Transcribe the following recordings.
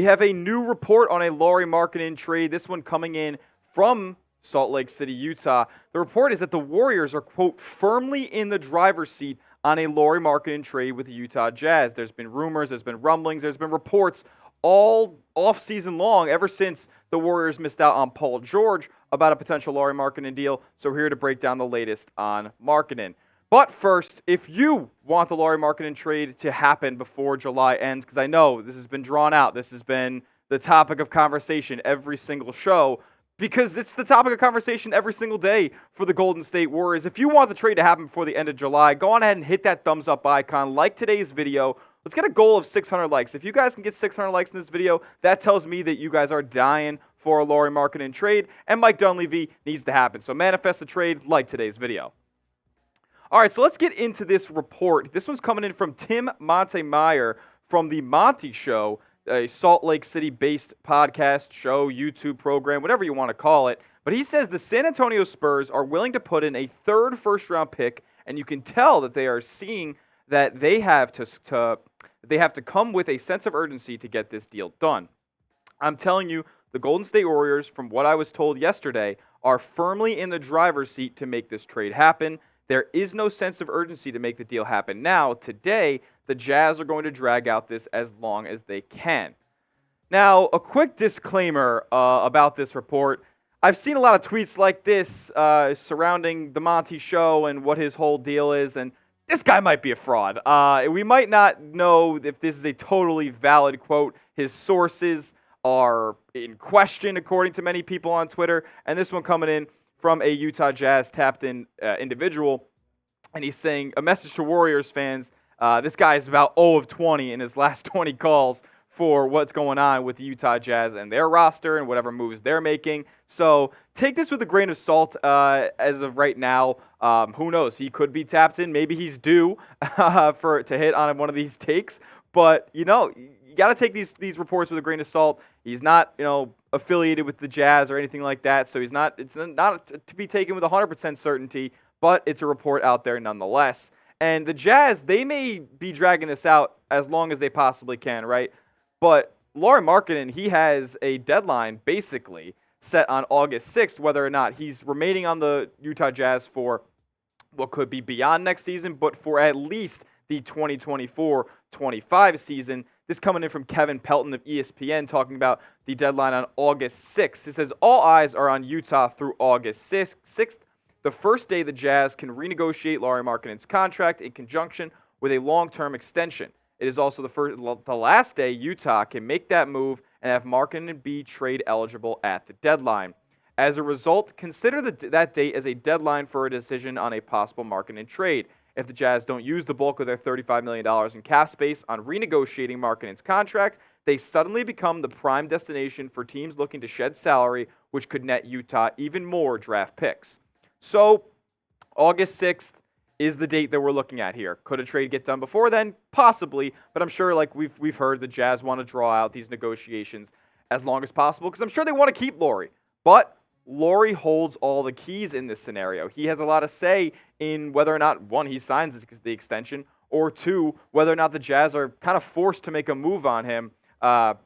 have a new report on a Lauri Markkanen trade. This one coming in from Salt Lake City, Utah. The report is that the Warriors are, quote, firmly in the driver's seat on a Lauri Markkanen trade with the Utah Jazz. There's been rumors, there's been rumblings, there's been reports all off-season long, ever since the Warriors missed out on Paul George, about a potential Lauri Markkanen deal. So we're here to break down the latest on Markkanen. But first, if you want the Lauri Markkanen trade to happen before July ends, because I know this has been drawn out, this has been the topic of conversation every single show, because it's the topic of conversation every single day for the Golden State Warriors. If you want the trade to happen before the end of July, go on ahead and hit that thumbs up icon, like today's video. Let's get a goal of 600 likes. If you guys can get 600 likes in this video, that tells me that you guys are dying for a Lauri Markkanen trade, and Mike Dunleavy needs to happen. So manifest the trade, like today's video. All right, so let's get into this report. This one's coming in from Tim Montemeyer from The Monty Show, a Salt Lake City-based podcast, show, YouTube program, whatever you want to call it. But he says the San Antonio Spurs are willing to put in a third first-round pick, and you can tell that they are seeing that they have to come with a sense of urgency to get this deal done. I'm telling you, the Golden State Warriors, from what I was told yesterday, are firmly in the driver's seat to make this trade happen. There is no sense of urgency to make the deal happen now. Today, the Jazz are going to drag out this as long as they can. Now, a quick disclaimer about this report. I've seen a lot of tweets like this surrounding the Monty Show and what his whole deal is, and this guy might be a fraud. We might not know if this is a totally valid quote. His sources are in question, according to many people on Twitter, and this one coming in from a Utah Jazz tapped-in individual, and he's saying, a message to Warriors fans, this guy is about 0 of 20 in his last 20 calls for what's going on with the Utah Jazz and their roster and whatever moves they're making. So take this with a grain of salt as of right now. Who knows? He could be tapped in. Maybe he's due to hit on one of these takes. But, you got to take these reports with a grain of salt. He's not, affiliated with the Jazz or anything like that. So it's not to be taken with 100% certainty, but it's a report out there nonetheless. And the Jazz, they may be dragging this out as long as they possibly can, right? But Lauri Markkanen, he has a deadline basically set on August 6th, whether or not he's remaining on the Utah Jazz for what could be beyond next season, but for at least the 2024-25 season. This coming in from Kevin Pelton of ESPN talking about the deadline on August 6th. He says, all eyes are on Utah through August 6th, the first day the Jazz can renegotiate Lauri Markkanen's contract in conjunction with a long-term extension. It is also the last day Utah can make that move and have Markkanen be trade eligible at the deadline. As a result, consider that date as a deadline for a decision on a possible Markkanen trade. If the Jazz don't use the bulk of their $35 million in cap space on renegotiating Markkanen's contract, they suddenly become the prime destination for teams looking to shed salary, which could net Utah even more draft picks. So, August 6th is the date that we're looking at here. Could a trade get done before then? Possibly, but I'm sure, like we've heard, the Jazz want to draw out these negotiations as long as possible because I'm sure they want to keep Lauri. But Lauri holds all the keys in this scenario. He has a lot of say in whether or not, one, he signs the extension, or two, whether or not the Jazz are kind of forced to make a move on him or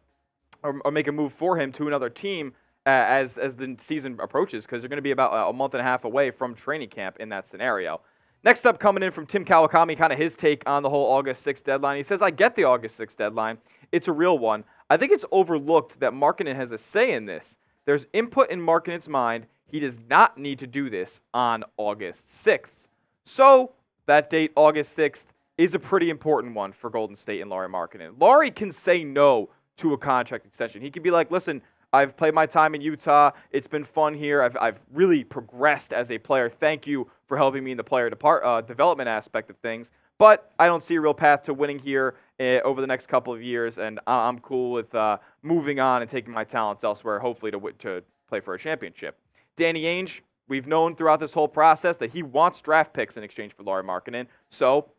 make a move for him to another team as the season approaches, because they're going to be about a month and a half away from training camp in that scenario. Next up, coming in from Tim Kawakami, kind of his take on the whole August 6th deadline. He says, I get the August 6th deadline. It's a real one. I think it's overlooked that Markkanen has a say in this. There's input in Markkanen's mind. He does not need to do this on August 6th. So that date, August 6th, is a pretty important one for Golden State and Lauri Markkanen. Lauri can say no to a contract extension. He can be like, listen, I've played my time in Utah. It's been fun here. I've really progressed as a player. Thank you for helping me in the player development aspect of things. But I don't see a real path to winning here over the next couple of years, and I'm cool with moving on and taking my talents elsewhere, hopefully to play for a championship. Danny Ainge, we've known throughout this whole process that he wants draft picks in exchange for Lauri Markkanen. So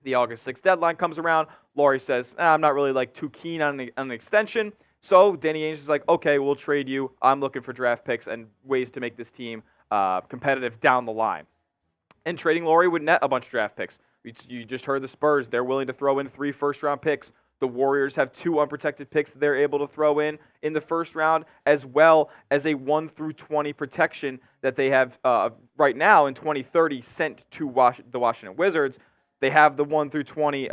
the August 6th deadline comes around. Lauri says, I'm not really too keen on an extension. So Danny Ainge is like, okay, we'll trade you. I'm looking for draft picks and ways to make this team competitive down the line. And trading Lauri would net a bunch of draft picks. You just heard the Spurs. They're willing to throw in 3 first-round picks The Warriors have 2 unprotected picks that they're able to throw in the first round, as well as a 1 through 20 protection that they have right now in 2030 sent to the Washington Wizards. They have the 1 through 20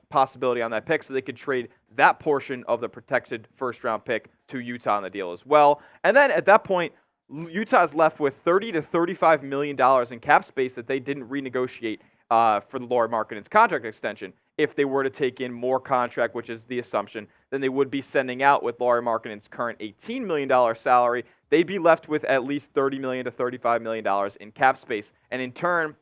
possibility on that pick, so they could trade that portion of the protected first-round pick to Utah on the deal as well. And then at that point, Utah's left with $30 to $35 million in cap space that they didn't renegotiate for the Lauri Markkanen's contract extension. If they were to take in more contract, which is the assumption, then they would be sending out with Lauri Markkanen's current $18 million salary. They'd be left with at least $30 million to $35 million in cap space. And in turn,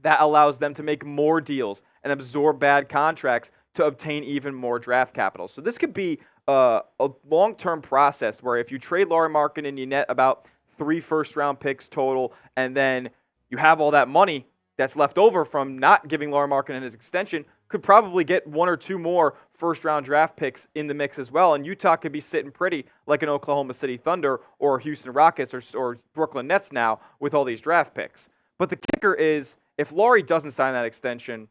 that allows them to make more deals and absorb bad contracts to obtain even more draft capital. So this could be a long-term process where if you trade Lauri Markkanen, you net about 3 first-round picks total, and then you have all that money that's left over from not giving Lauri Markkanen his extension, could probably get 1 or 2 more first-round draft picks in the mix as well, and Utah could be sitting pretty like an Oklahoma City Thunder or Houston Rockets or Brooklyn Nets now with all these draft picks. But the kicker is, if Lauri doesn't sign that extension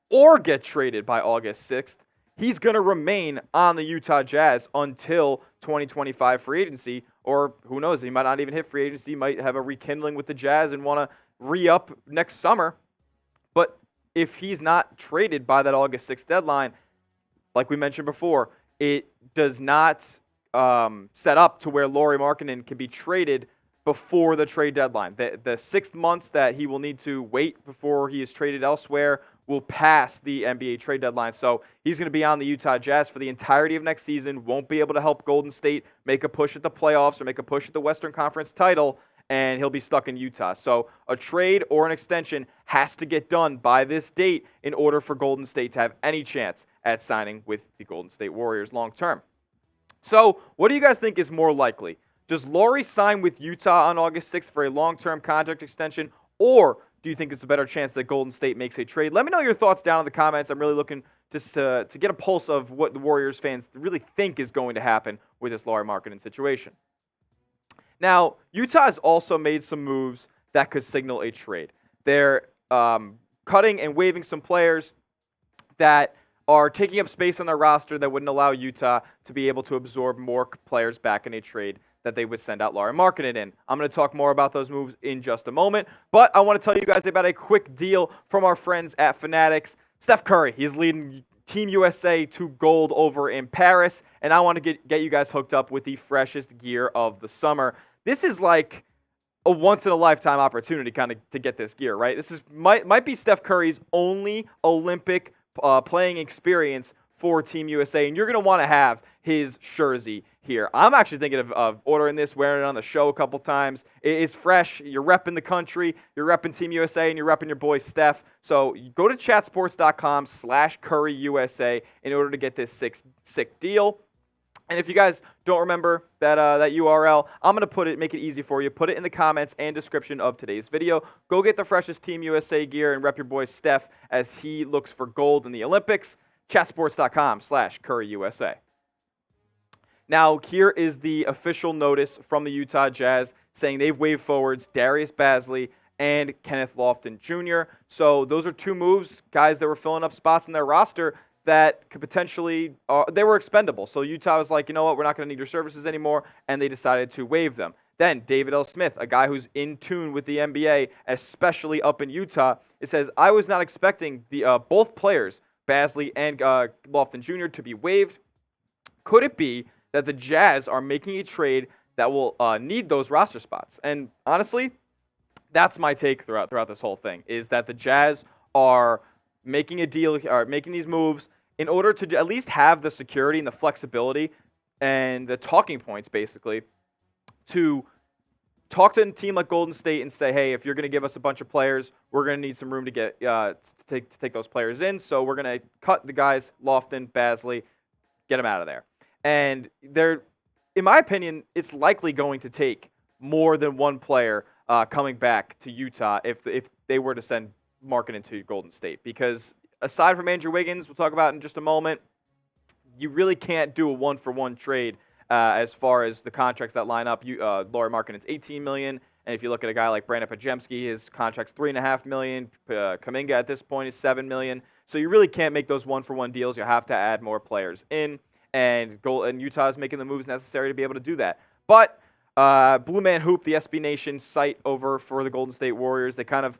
or get traded by August 6th, he's going to remain on the Utah Jazz until 2025 free agency, or who knows, he might not even hit free agency, he might have a rekindling with the Jazz and want to re-up next summer. But if he's not traded by that August 6th deadline, like we mentioned before, it does not set up to where Lauri Markkanen can be traded before the trade deadline. The 6 months that he will need to wait before he is traded elsewhere will pass the NBA trade deadline. So he's going to be on the Utah Jazz for the entirety of next season, won't be able to help Golden State make a push at the playoffs or make a push at the Western Conference title, and he'll be stuck in Utah. So a trade or an extension has to get done by this date in order for Golden State to have any chance at signing with the Golden State Warriors long term. So what do you guys think is more likely? Does Lauri sign with Utah on August 6th for a long-term contract extension, or do you think it's a better chance that Golden State makes a trade? Let me know your thoughts down in the comments. I'm really looking just to get a pulse of what the Warriors fans really think is going to happen with this Lauri Markkanen situation. Now, Utah has also made some moves that could signal a trade. They're cutting and waiving some players that are taking up space on their roster that wouldn't allow Utah to be able to absorb more players back in a trade that they would send out Lauri Markkanen in. I'm going to talk more about those moves in just a moment, but I want to tell you guys about a quick deal from our friends at Fanatics. Steph Curry, he's leading Team USA to gold over in Paris, and I want to get you guys hooked up with the freshest gear of the summer. This is like a once-in-a-lifetime opportunity kind of to get this gear, right? This is might be Steph Curry's only Olympic playing experience for Team USA, and you're going to want to have his jersey here. I'm actually thinking of ordering this, wearing it on the show a couple times. It's fresh. You're repping the country. You're repping Team USA, and you're repping your boy Steph. So go to chatsports.com/CurryUSA in order to get this sick deal. And if you guys don't remember that URL, I'm going to make it easy for you. Put it in the comments and description of today's video. Go get the freshest Team USA gear and rep your boy Steph as he looks for gold in the Olympics. Chatsports.com/CurryUSA. Now, here is the official notice from the Utah Jazz saying they've waived forwards Darius Bazley and Kenneth Lofton Jr. So those are 2 moves, guys that were filling up spots in their roster that could potentially, they were expendable. So Utah was like, you know what, we're not going to need your services anymore, and they decided to waive them. Then David L. Smith, a guy who's in tune with the NBA, especially up in Utah, it says, I was not expecting the both players, Bazley and Lofton Jr., to be waived. Could it be that the Jazz are making a trade that will need those roster spots? And honestly, that's my take throughout this whole thing, is that the Jazz are making a deal, are making these moves in order to at least have the security and the flexibility and the talking points, basically, to talk to a team like Golden State and say, hey, if you're going to give us a bunch of players, we're going to need some room to get to take those players in. So we're going to cut the guys, Lofton, Bazley, get them out of there. And they're, in my opinion, it's likely going to take more than one player coming back to Utah if they were to send Markkanen to Golden State. Because aside from Andrew Wiggins, we'll talk about in just a moment, you really can't do a one-for-one trade as far as the contracts that line up. Lauri Markkanen's $18 million And if you look at a guy like Brandin Podziemski, his contract's $3.5 million. Kuminga at this point is $7 million. So you really can't make those one-for-one deals. You have to add more players in, and Utah is making the moves necessary to be able to do that. But Blue Man Hoop, the SB Nation site over for the Golden State Warriors, they kind of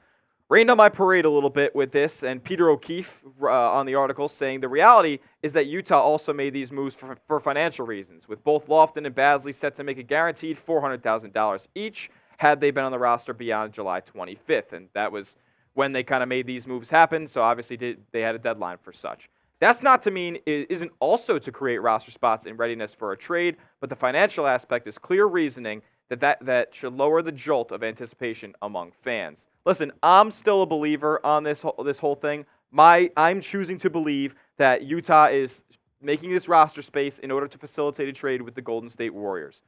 rained on my parade a little bit with this, and Peter O'Keefe on the article saying the reality is that Utah also made these moves for financial reasons, with both Lofton and Basley set to make a guaranteed $400,000 each had they been on the roster beyond July 25th, and that was when they kind of made these moves happen, so obviously they had a deadline for such. That's not to mean it isn't also to create roster spots in readiness for a trade, but the financial aspect is clear reasoning that should lower the jolt of anticipation among fans. Listen, I'm still a believer on this whole thing. I'm choosing to believe that Utah is making this roster space in order to facilitate a trade with the Golden State Warriors.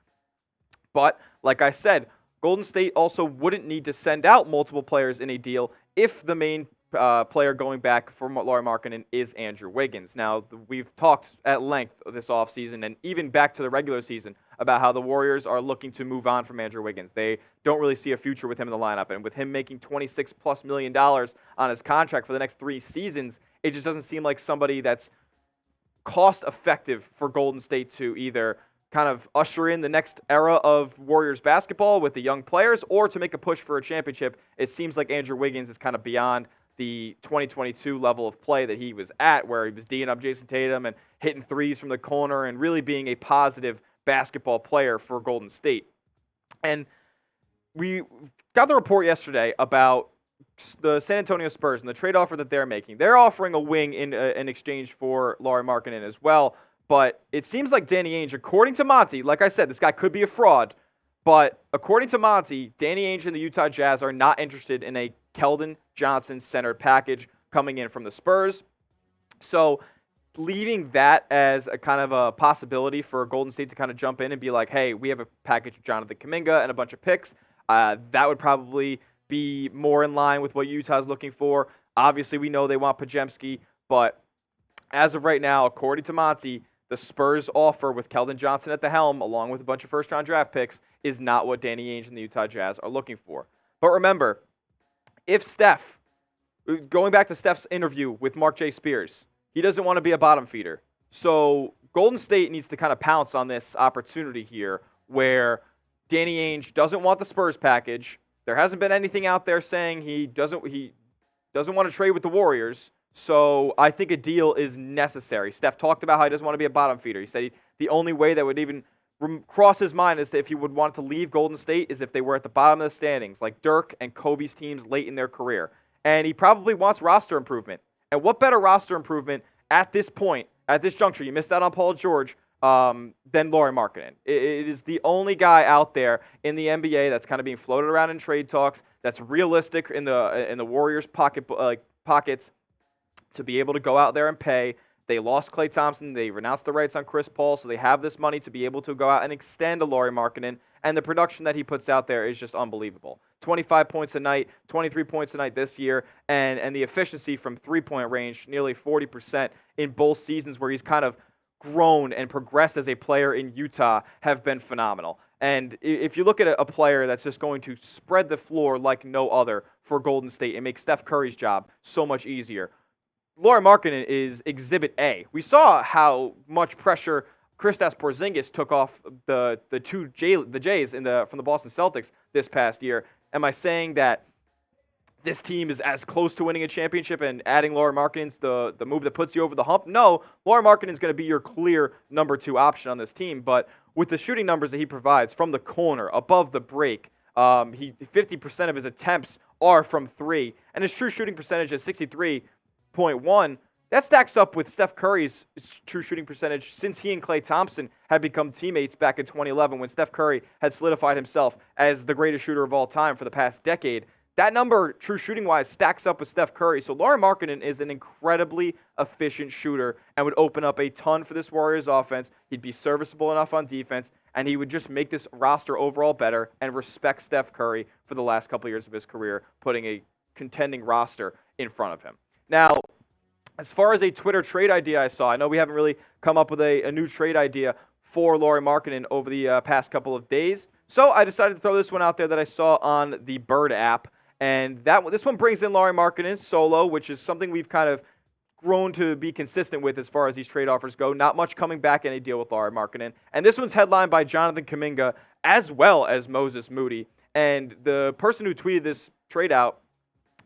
But, like I said, Golden State also wouldn't need to send out multiple players in a deal if the main player going back for Lauri Markkanen is Andrew Wiggins. Now, we've talked at length this offseason and even back to the regular season about how the Warriors are looking to move on from Andrew Wiggins. They don't really see a future with him in the lineup. And with him making $26+ million on his contract for the next 3 seasons, it just doesn't seem like somebody that's cost effective for Golden State to either kind of usher in the next era of Warriors basketball with the young players or to make a push for a championship. It seems like Andrew Wiggins is kind of beyond the 2022 level of play that he was at, where he was D'ing up Jason Tatum and hitting threes from the corner and really being a positive basketball player for Golden State. And we got the report yesterday about the San Antonio Spurs and the trade offer that they're making. They're offering a wing in exchange for Lauri Markkanen as well. But it seems like Danny Ainge, according to Monty, like I said, this guy could be a fraud, but according to Monty, Danny Ainge and the Utah Jazz are not interested in a Keldon Johnson-centered package coming in from the Spurs. So leaving that as a kind of a possibility for Golden State to kind of jump in and be like, hey, we have a package with Jonathan Kuminga and a bunch of picks, that would probably be more in line with what Utah's looking for. Obviously, we know they want Podziemski, but as of right now, according to Monty, the Spurs offer with Keldon Johnson at the helm, along with a bunch of first-round draft picks, is not what Danny Ainge and the Utah Jazz are looking for. But remember, if Steph, going back to Steph's interview with Mark J. Spears, he doesn't want to be a bottom feeder. So Golden State needs to kind of pounce on this opportunity here where Danny Ainge doesn't want the Spurs package. There hasn't been anything out there saying he doesn't want to trade with the Warriors. So I think a deal is necessary. Steph talked about how he doesn't want to be a bottom feeder. He said the only way that would even cross his mind is if he would want to leave Golden State is if they were at the bottom of the standings, like Dirk and Kobe's teams late in their career. And he probably wants roster improvement. And what better roster improvement at this point, at this juncture, you missed out on Paul George, than Lauri Markkanen. It is the only guy out there in the NBA that's kind of being floated around in trade talks, that's realistic in the Warriors' pockets, to be able to go out there and pay. They lost Klay Thompson. They renounced the rights on Chris Paul, so they have this money to be able to go out and extend a Lauri Markkanen, and the production that he puts out there is just unbelievable. 25 points a night, 23 points a night this year, and the efficiency from three-point range, nearly 40% in both seasons where he's kind of grown and progressed as a player in Utah, have been phenomenal. And if you look at a player that's just going to spread the floor like no other for Golden State and make Steph Curry's job so much easier, Lauri Markkanen is Exhibit A. We saw how much pressure Kristaps Porzingis took off the Jays from the Boston Celtics this past year. Am I saying that this team is as close to winning a championship and adding Lauri Markkanen's the move that puts you over the hump? No, Lauri Markkanen's going to be your clear number 2 option on this team. But with the shooting numbers that he provides from the corner, above the break, 50% of his attempts are from 3, and his true shooting percentage is 63.1. That stacks up with Steph Curry's true shooting percentage since he and Klay Thompson had become teammates back in 2011 when Steph Curry had solidified himself as the greatest shooter of all time for the past decade. That number, true shooting-wise, stacks up with Steph Curry. So Lauri Markkanen is an incredibly efficient shooter and would open up a ton for this Warriors offense. He'd be serviceable enough on defense, and he would just make this roster overall better and respect Steph Curry for the last couple of years of his career, putting a contending roster in front of him. Now, as far as a Twitter trade idea I saw, I know we haven't really come up with a new trade idea for Lauri Markkanen over the past couple of days. So I decided to throw this one out there that I saw on the Bird app. And this one brings in Lauri Markkanen solo, which is something we've kind of grown to be consistent with as far as these trade offers go. Not much coming back any deal with Lauri Markkanen. And this one's headlined by Jonathan Kuminga as well as Moses Moody. And the person who tweeted this trade out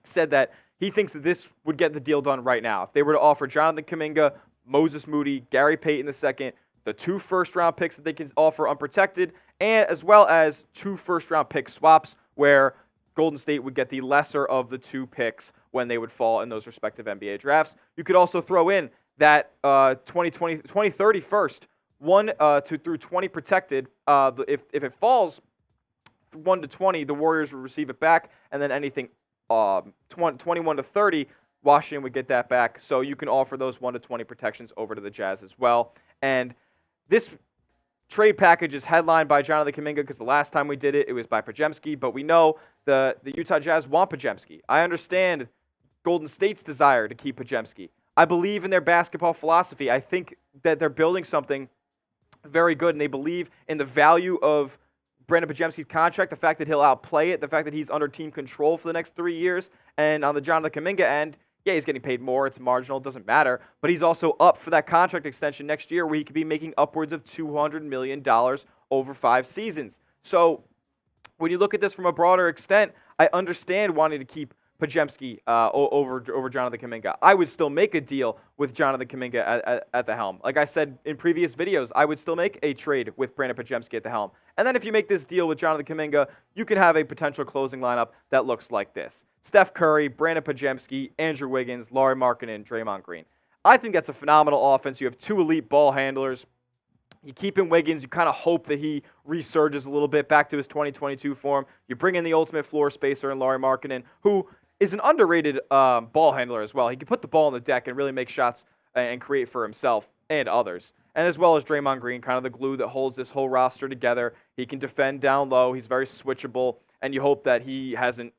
said that he thinks that this would get the deal done right now. If they were to offer Jonathan Kuminga, Moses Moody, Gary Payton II, the 2 first-round picks that they can offer unprotected, and as well as 2 first-round pick swaps where Golden State would get the lesser of the 2 picks when they would fall in those respective NBA drafts. You could also throw in that 2030 first, 1 through 20 protected. If it falls 1 to 20, the Warriors would receive it back, and then anything 21 to 30, Washington would get that back. So you can offer those 1 to 20 protections over to the Jazz as well. And this trade package is headlined by Jonathan Kuminga because the last time we did it, it was by Podziemski. But we know the Utah Jazz want Podziemski. I understand Golden State's desire to keep Podziemski. I believe in their basketball philosophy. I think that they're building something very good, and they believe in the value of Brandin Podziemski's contract, the fact that he'll outplay it, the fact that he's under team control for the next 3 years. And on the Jonathan Kuminga end, yeah, he's getting paid more. It's marginal. It doesn't matter. But he's also up for that contract extension next year where he could be making upwards of $200 million over 5 seasons. So when you look at this from a broader extent, I understand wanting to keep Podziemski over Jonathan Kuminga. I would still make a deal with Jonathan Kuminga at the helm. Like I said in previous videos, I would still make a trade with Brandin Podziemski at the helm. And then if you make this deal with Jonathan Kuminga, you can have a potential closing lineup that looks like this: Steph Curry, Brandin Podziemski, Andrew Wiggins, Lauri Markkanen, Draymond Green. I think that's a phenomenal offense. You have 2 elite ball handlers. You keep in Wiggins. You kind of hope that he resurges a little bit back to his 2022 form. You bring in the ultimate floor spacer in Lauri Markkanen, who is an underrated ball handler as well. He can put the ball on the deck and really make shots and create for himself and others. And as well as Draymond Green, kind of the glue that holds this whole roster together. He can defend down low. He's very switchable. And you hope that he hasn't,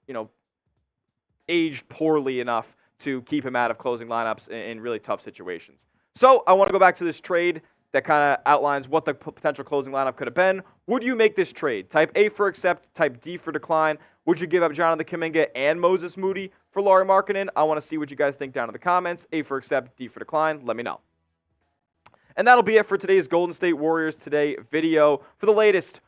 aged poorly enough to keep him out of closing lineups in really tough situations. So I want to go back to this trade that kind of outlines what the potential closing lineup could have been. Would you make this trade? Type A for accept, type D for decline. Would you give up Jonathan Kuminga and Moses Moody for Lauri Markkanen? I want to see what you guys think down in the comments. A for accept, D for decline. Let me know. And that'll be it for today's Golden State Warriors Today video. For the latest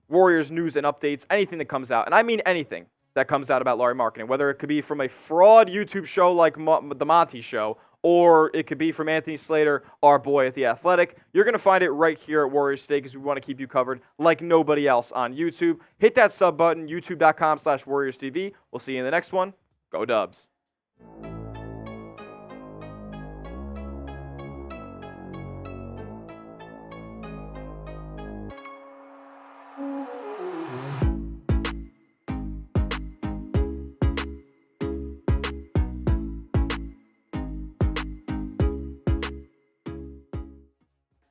Warriors news and updates, anything that comes out, and I mean anything that comes out about Lauri Markkanen, whether it could be from a fraud YouTube show like The Monty Show, or it could be from Anthony Slater, our boy at The Athletic. You're going to find it right here at Warriors Today because we want to keep you covered like nobody else on YouTube. Hit that sub button, youtube.com/WarriorsTV. We'll see you in the next one. Go Dubs.